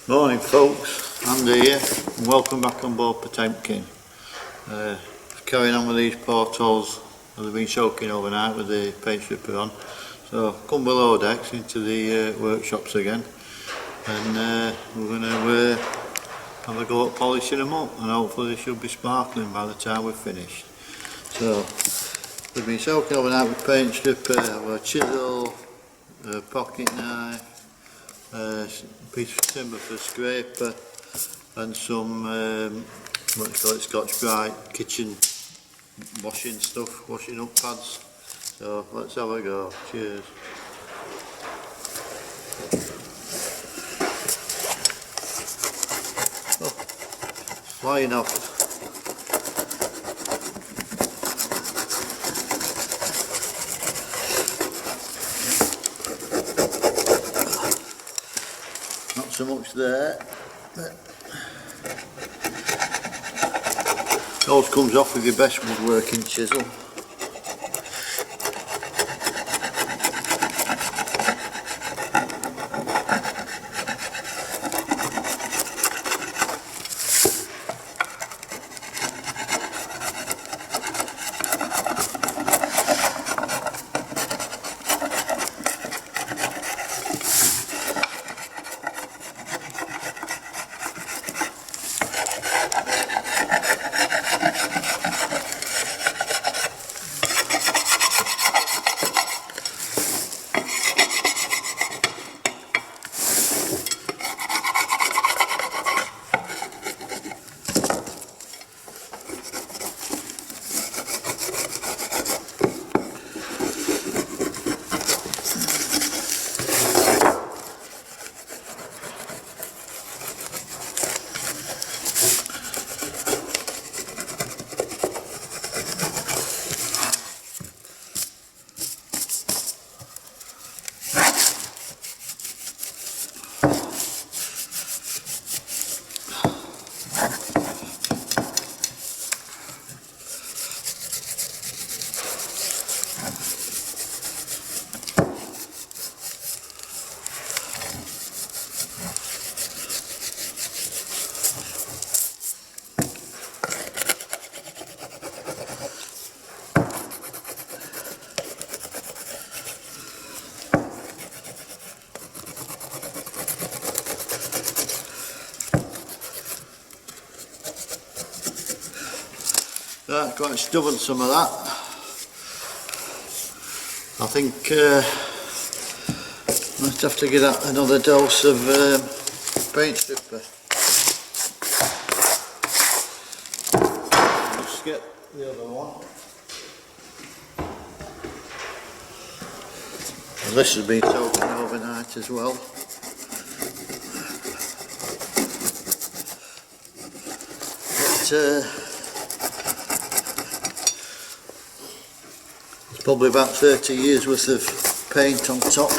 Morning folks, Andy here and welcome back on board Potemkin. Carrying on with these portholes that have been soaking overnight with the paint stripper on. So come below decks into the workshops again, and we're going to have a go at polishing them up, and hopefully they should be sparkling by the time we're finished. So they've been soaking overnight with paint stripper, a chisel, a pocket knife, piece of timber for a scraper, and some what you call it, Scotch Brite kitchen washing stuff, washing up pads. So let's have a go. Cheers. Oh, flying off. Not so much there. It always comes off with your best woodworking chisel. Right, quite stubborn some of that. I think might have to get another dose of paint stripper. Just get the other one. And this has been soaking overnight as well. But, probably about 30 years worth of paint on top.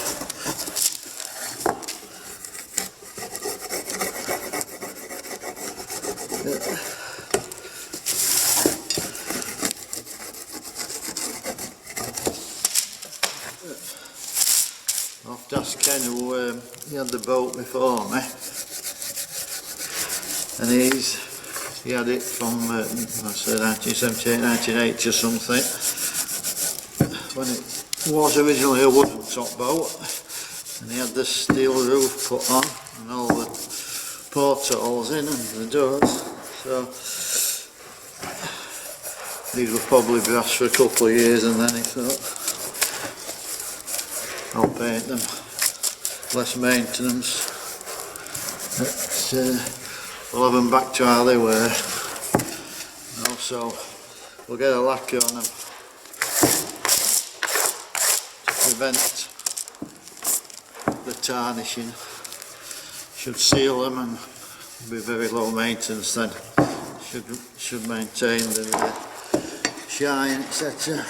I've to ask Ken who he had the boat before me, and he had it from I said 1978, 1980 or something, when it was originally a wooden top boat, and he had the steel roof put on and all the portholes in and the doors. So these will probably brass for a couple of years, and then he thought, I'll paint them, less maintenance, but we'll have them back to how they were. Also we'll get a lacquer on them to prevent the tarnishing. Should seal them and be very low maintenance then. Should maintain the shine, etc.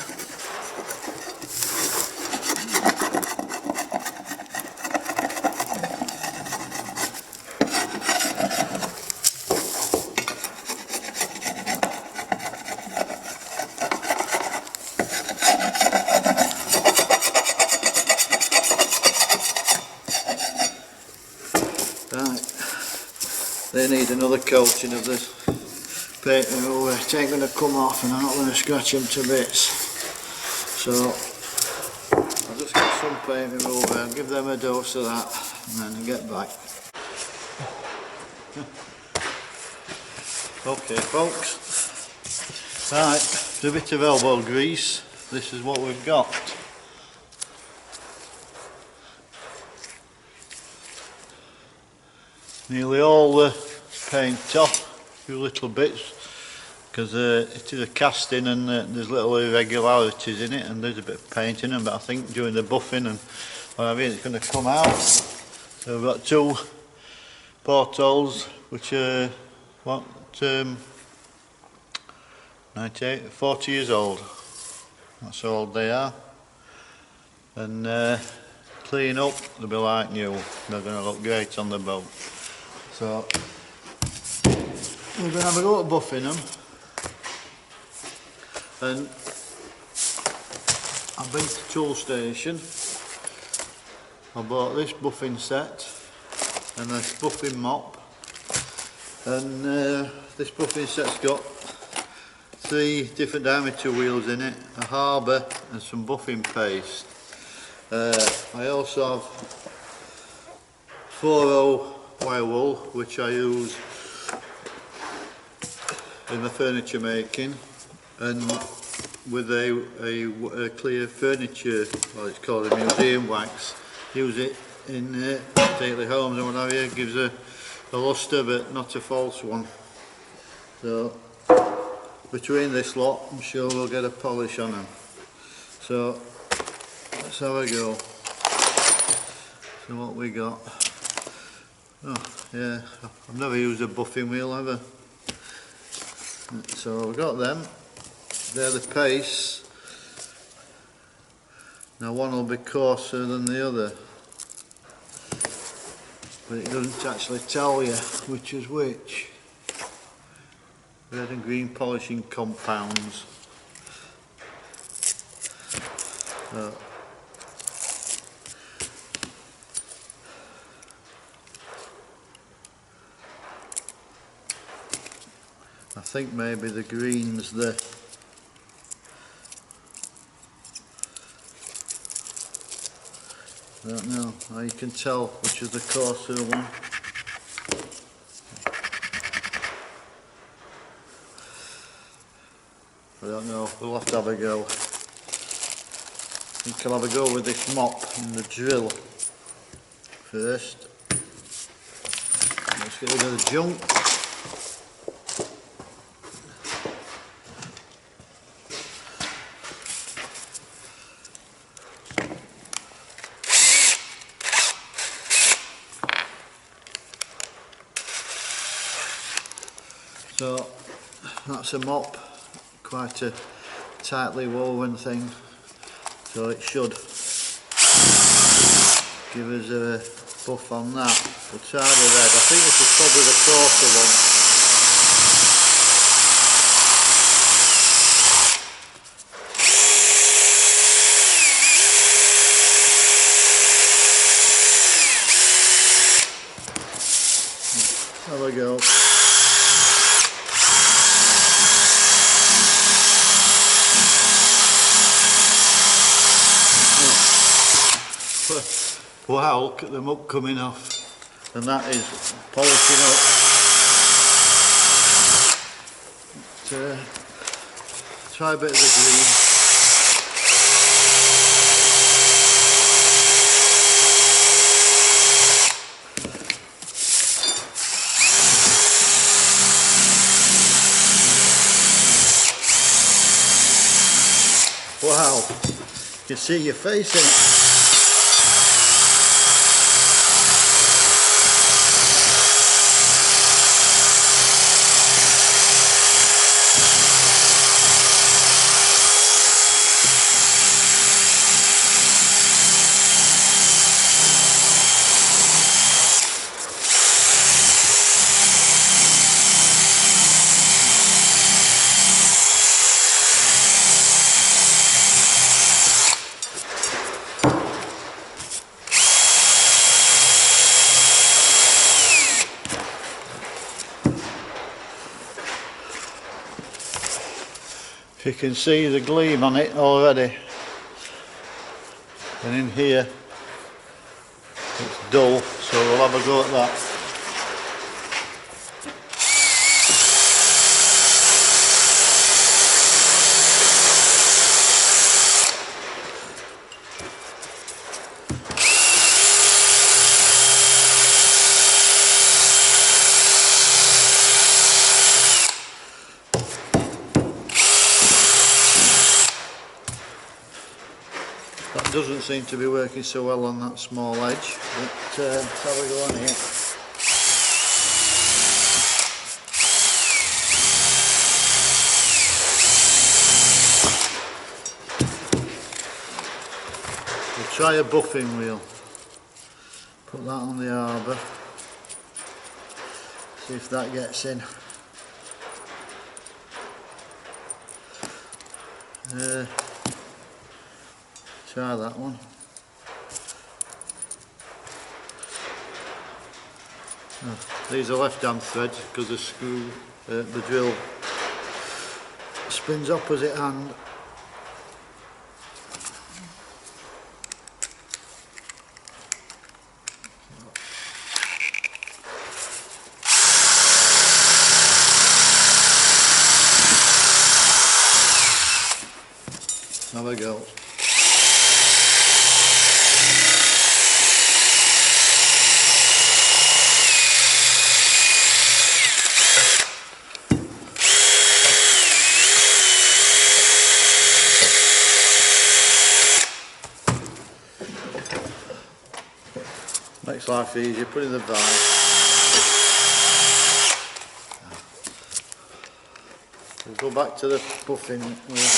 Right. they need another coating of this paint remover. It ain't going to come off and I'm not going to scratch them to bits. So I'll just get some paint remover and give them a dose of that and then get back. Okay folks, right, with a bit of elbow grease, this is what we've got. Nearly all the paint off, a few little bits, because it is a casting and there's little irregularities in it and there's a bit of paint in them, but I think during the buffing and whatever it's going to come out. So we've got two portholes which are 40 years old, that's how old they are, and clean up they'll be like new, they're going to look great on the boat. So we're going to have a go at buffing them, and I've been to Tool Station, I bought this buffing set and this buffing mop, and this buffing set's got 3 different diameter wheels in it, a harbour and some buffing paste. I also have 4/0 wire wool which I use in the furniture making, and with a clear furniture, well it's called a museum wax, use it in stately homes and what have you, gives a lustre but not a false one. So between this lot I'm sure we'll get a polish on them. So let's have a go. So what we got? Oh yeah, I've never used a buffing wheel ever. So we've got them, they're the paste. Now one will be coarser than the other, but it doesn't actually tell you which is which. Red and green polishing compounds. I think maybe the green's the I don't know how you can tell which is the coarser one. I don't know, we'll have to have a go. I think I'll have a go with this mop and the drill first. Let's get rid of the junk. So that's a mop, quite a tightly woven thing, so it should give us a buff on that. We'll try the red, I think this is probably the coarser one. There we go. Wow, look at the muck coming off, and that is polishing up. Try a bit of the green. Wow, you can see your face in it. You can see the gleam on it already, and in here it's dull, so we'll have a go at that. That doesn't seem to be working so well on that small edge, but let's have a go on here. We'll try a buffing wheel. Put that on the arbor. See if that gets in. Try that one. Oh, these are left-hand threads because the screw, the drill spins opposite hand. Have a go. Makes life easier, put in the valve. We'll go back to the buffing wheel.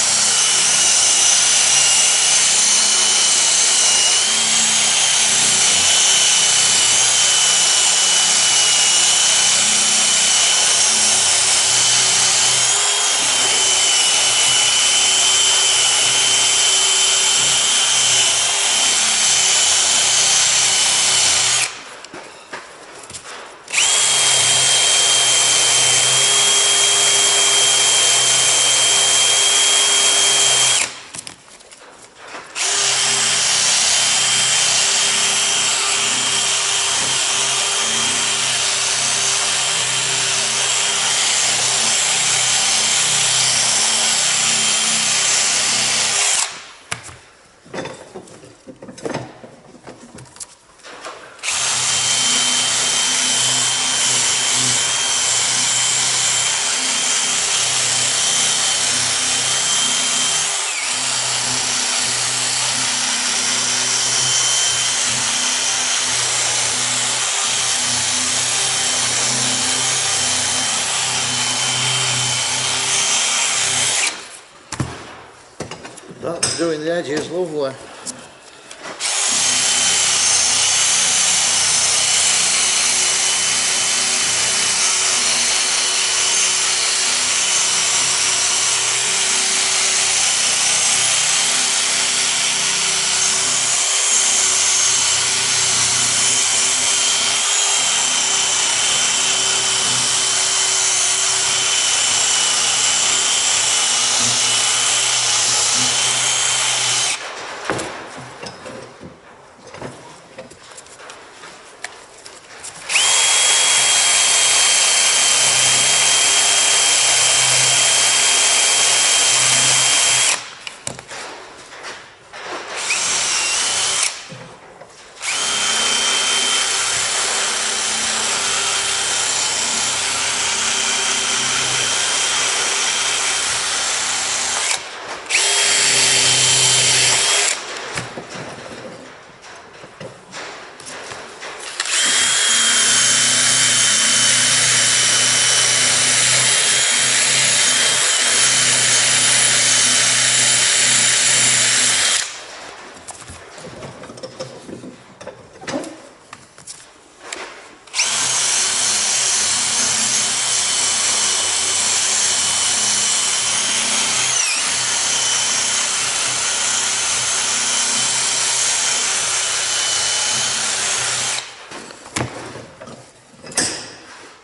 That's doing the edges lovely.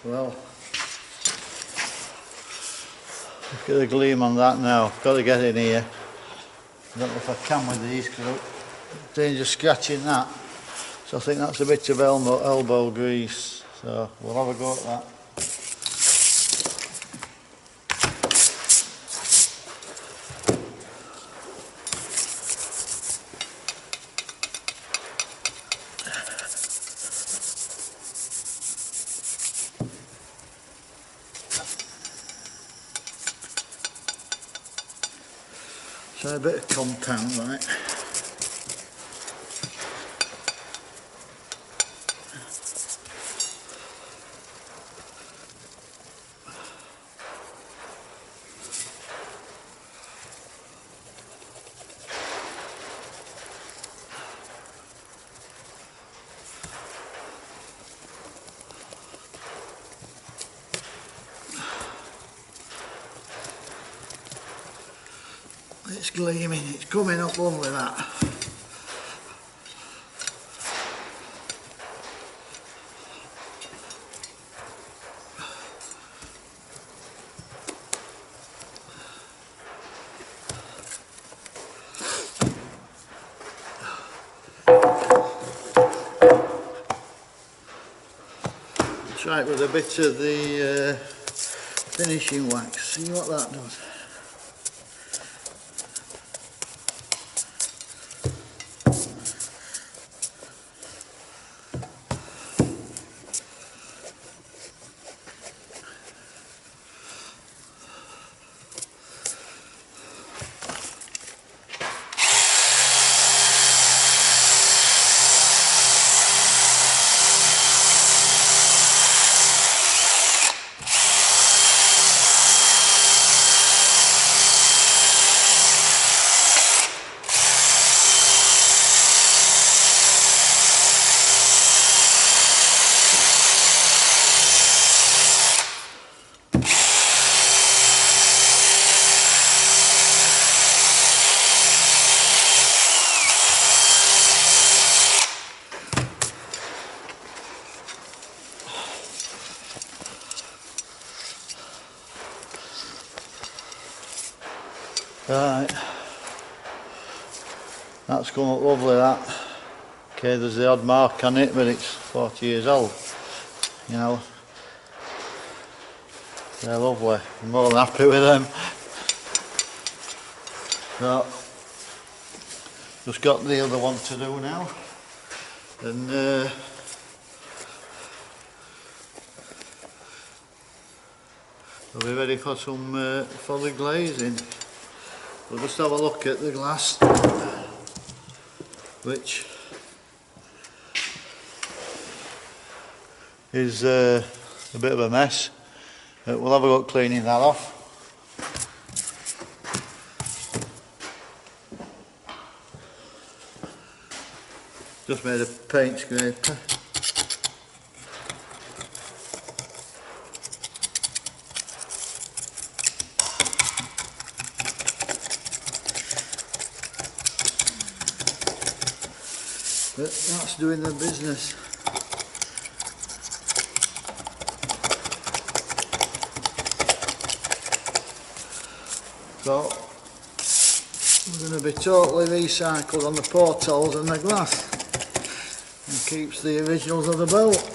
Well, Look at the gleam on that now. Got to get in here. I don't know if I can with these because danger scratching that. So I think that's a bit of elbow grease. So we'll have a go at that. So a bit of compound on it. It's gleaming, it's coming up lovely that. Try it with a bit of the finishing wax, see what that does. Right, that's come up lovely that. Okay, there's the odd mark on it, but it's 40 years old, you know. They're lovely, I'm more than happy with them. So, just got the other one to do now. And we'll be ready for some fully glazing. We'll just have a look at the glass, which is a bit of a mess. We'll have a look cleaning that off. Just made a paint scraper. But that's doing the business. So we're going to be totally recycled on the portholes and the glass, and keeps the originals of the boat.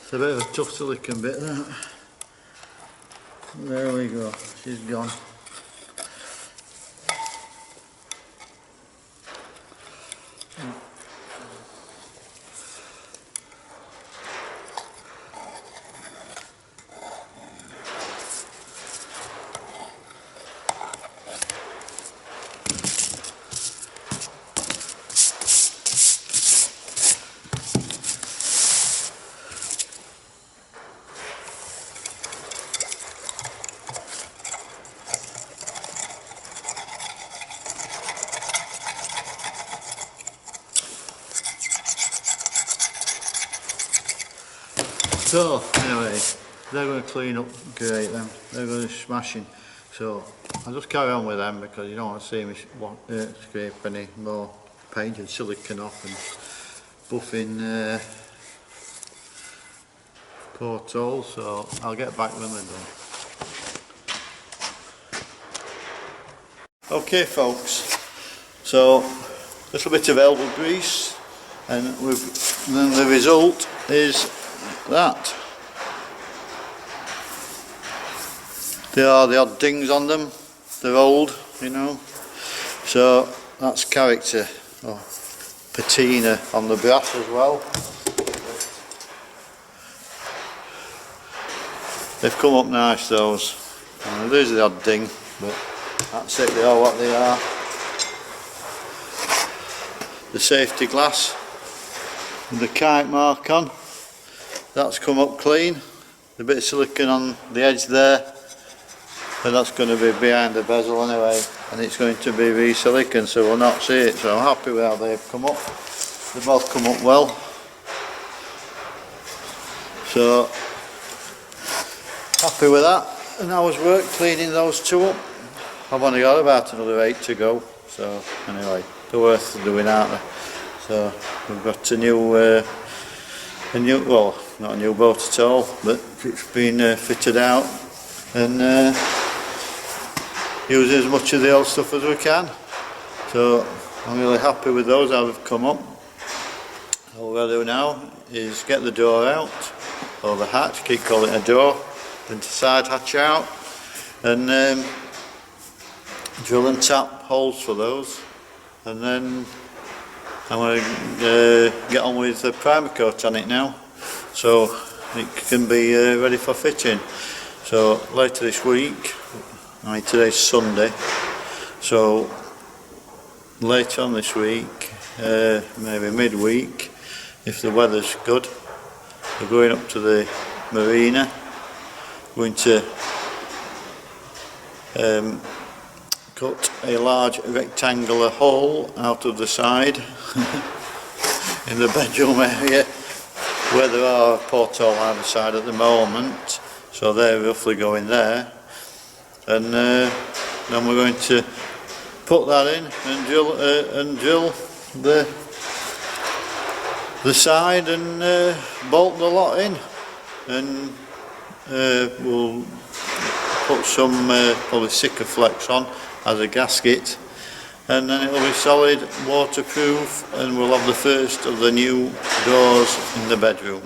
It's a bit of a tough silicon bit that. There we go, she's gone. So anyway, they're going to clean up great then, they're going to smashing. So I'll just carry on with them because you don't want to see me scrape any more paint and silicone off and buffing portholes, so I'll get back when they're done. Okay folks, so a little bit of elbow grease and then the result is that. There are the odd dings on them, they're old, you know, so that's character, or patina on the brass as well. They've come up nice, those. There's the odd ding, but that's it, they are what they are. The safety glass with the kite mark on, that's come up clean. The bit of silicone on the edge there, but that's going to be behind the bezel anyway, and it's going to be re-silicone, so we'll not see it. So I'm happy with how they've come up. They've both come up well. So happy with that. An hour's work cleaning those two up. I've only got about another 8 to go. So anyway, they're worth doing, aren't they? So we've got a new, well, not a new boat at all, but it's been fitted out and use as much of the old stuff as we can. So I'm really happy with those, how they've come up. All we're going to do now is get the door out, or the hatch, keep calling it a door, then the side hatch out, and drill and tap holes for those, and then I'm going to get on with the primer coat on it now, so it can be ready for fitting. So later this week, I mean today's Sunday, so later on this week, maybe midweek, if the weather's good, we're going up to the marina, going to cut a large rectangular hole out of the side in the bedroom area where there are porthole either side at the moment, so they're roughly going there, and then we're going to put that in and drill the side and bolt the lot in, and we'll put some probably Sikaflex on as a gasket, and then it'll be solid, waterproof, and we'll have the first of the new doors in the bedroom.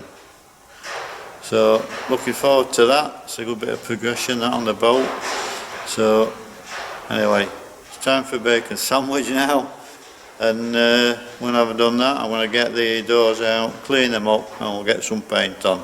So looking forward to that. It's a good bit of progression that on the boat. So anyway, it's time for a bacon sandwich now, and when I've done that I'm going to get the doors out, clean them up, and we'll get some paint on.